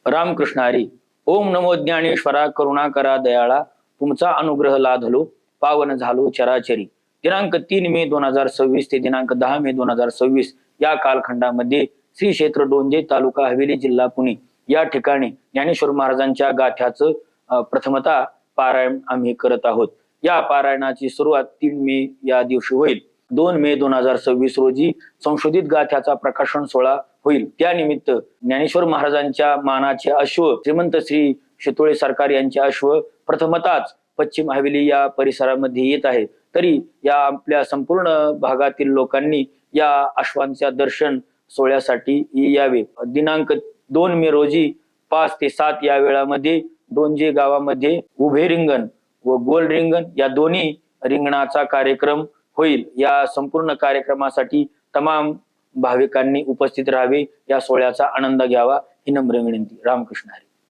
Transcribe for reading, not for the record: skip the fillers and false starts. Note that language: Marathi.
रामकृष्ण हरी. ओम नमो ज्ञानेश्वरा करुणाकरा दयाळा, तुमचा अनुग्रह लाधलो पावन झालो चराचरी. दिनांक 3 मे 2026 ते दिनांक 10 मे 2026 या कालखंडामध्ये श्री क्षेत्र डोंजे तालुका हवेली जिल्हा पुणे या ठिकाणी ज्ञानेश्वर महाराजांच्या गाथ्याचं प्रथमतः पारायण आम्ही करत आहोत. या पारायणाची सुरुवात 3 मे या दिवशी होईल. 2 मे 2026 रोजी संशोधित गाथ्याचा प्रकाशन सोहळा होईल. त्यानिमित्त ज्ञानेश्वर महाराजांच्या मानाचे अश्व श्रीमंत श्री शितोळे सरकार यांचे अश्व प्रथमतःच पश्चिम हवेली या परिसरामध्ये येत आहे. तरी या आपल्या संपूर्ण भागातील लोकांनी या अश्वांच्या दर्शन सोहळ्यासाठी यावे. दिनांक 2 मे रोजी 5 ते 7 या वेळामध्ये डोंजे गावामध्ये उभे रिंगण व गोल रिंगण या दोन्ही रिंगणाचा कार्यक्रम होईल. या संपूर्ण कार्यक्रमासाठी तमाम भाविकांनी उपस्थित राहावे, या सोहळ्याचा आनंद घ्यावा ही नम्र विनंती. रामकृष्ण हरी.